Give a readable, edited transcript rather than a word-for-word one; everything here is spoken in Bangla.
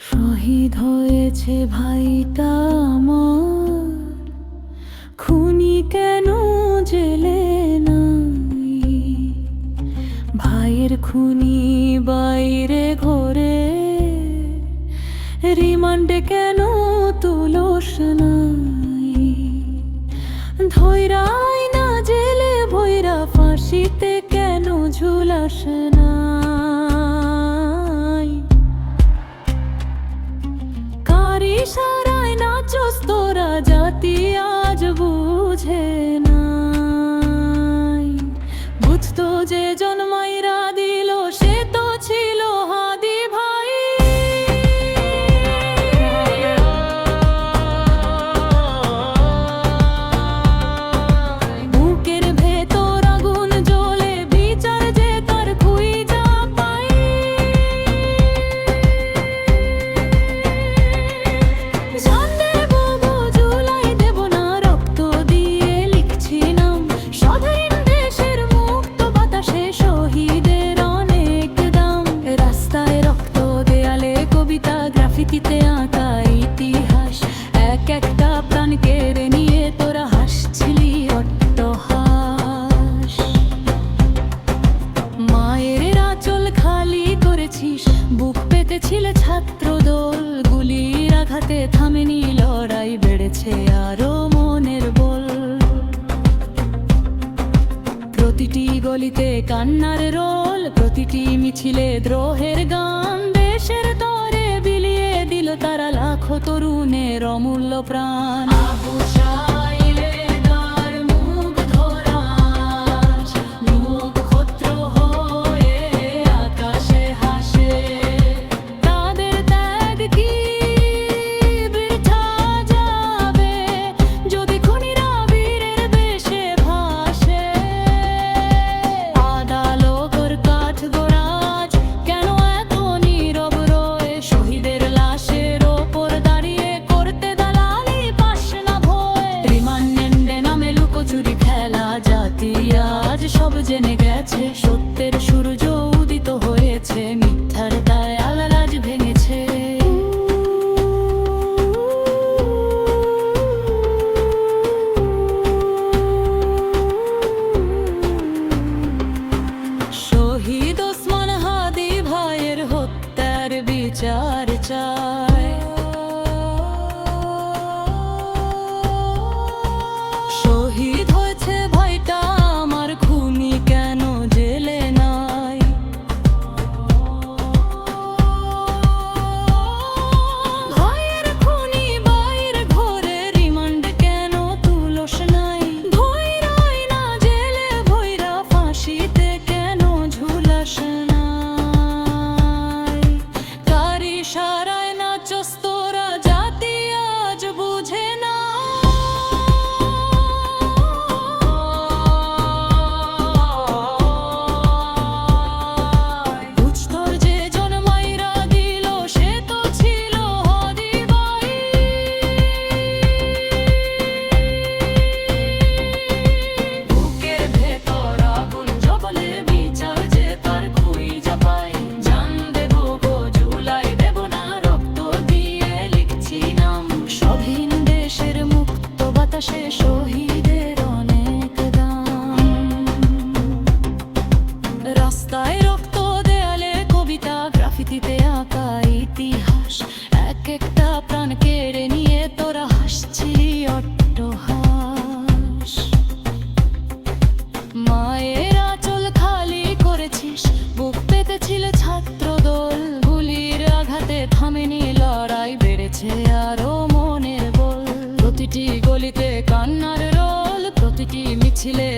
শহীদ হয়েছে ভাইটা আমার, খুনি কেন জেলে নাই? ভাইয়ের খুনি বাইরে ঘরে, রিমান্ডে কেন তুলোস নাই? ধৈরাই না জেলে ভৈরা, ফাঁসিতে কেন ঝুলাস নাই? কারি সারায় নাচস তোরা, জাতি আজ বুঝে নাই। বুঝতো যে জন্মাইরা দিল, সে তো ছিল হাদি ভাই। বুকের ভেতর আগুন জ্বলে, বিচার যে তার খুঁজা পাই। জান দেব গো, জুলাই দেব না, রক্ত দিয়ে লিখছি নাম। স্বাধীন দেশের মুক্ত বাতাসে শহীদের অনেক দাম। রাস্তায় রক্ত, দেয়ালে কবিতা, গ্রাফিতিতে আঁকা ইতিহাস। এক একটা প্রাণ কেড়ে নিয়ে তোরা হাসছিলি অট্টহাস। মায়ের আঁচল খালি করেছিস, বুক পেতেছিলে ছাত্রদল। গুলির আঘাতে থামেনি লড়াই, বেড়েছে আরো মনের বল। প্রতিটি গলিতে কান্নার রোল, প্রতিটি মিছিলে দ্রোহের গান। দেশের তরে বিলিয়ে দিল তারা লাখো তরুণের অমূল্য প্রাণ। আবু সাইলেদার মুগ্ধ রাজ, নক্ষত্র হয়ে আকাশে হাসে। তাদের ত্যাগ কি বৃথা যাবে, যদি খুনিরা বীরের বেশে ভাসে? আদালতের কাঠগড়ায় কেন এত নীরব রয়ে? শহীদের লাশের ওপর দাঁড়িয়ে করতে দালালি, পাস না ভয়। রিমান্ডে নামে লুকোচুরি খেলা, জাতি আজ সব জেনে গেছে। সত্যের সূর্য উদিত হয়েছে, মিথ্যার দেয়াল আজ ভেঙেছে। শহীদ ওসমান হাদি ভাইয়ের হত্যার বিচার চায়। শহীদ হয়েছে ভাইটা আমার, খুনি কেন জেলে নাই? ভাইয়ের খুনি বাইরে ঘরে, রিমান্ড কেন তুলোস নাই? ধৈরাই না জেলে ভৈরা, ফাঁসিতে কেন ঝুলাস নাই? কারি সারায় নাচস তোরা, জাতি আজ বুঝে না। বুঝতোর যে জন্মাইরা দিল, সে তো ছিল হাদি ভাই। বুকের ভেতর আগুন জ্বলে, বিচার যে তার খুঁজা পাই। জান দেব গো, জুলাই দেব না, রক্ত দিয়ে লিখছি নাম। স্বাধীন দেশের মুক্ত বাতাসে শহীদের অনেক দাম। রাস্তায় রক্ত, দেয়ালে কবিতা, গ্রাফিতিতে আঁকা ইতিহাস। এক একটা প্রাণ কেড়ে নিয়ে তোরা হাসছিলি অট্টহাস। মায়ের আঁচল খালি করেছিস, বুক পেতেছিল ছাত্রদল। গুলির আঘাতে থামেনি লড়াই, বেড়েছে আরো মনের বল। প্রতিটি গলিতে কান্নার রোল, প্রতিটি মিছিলে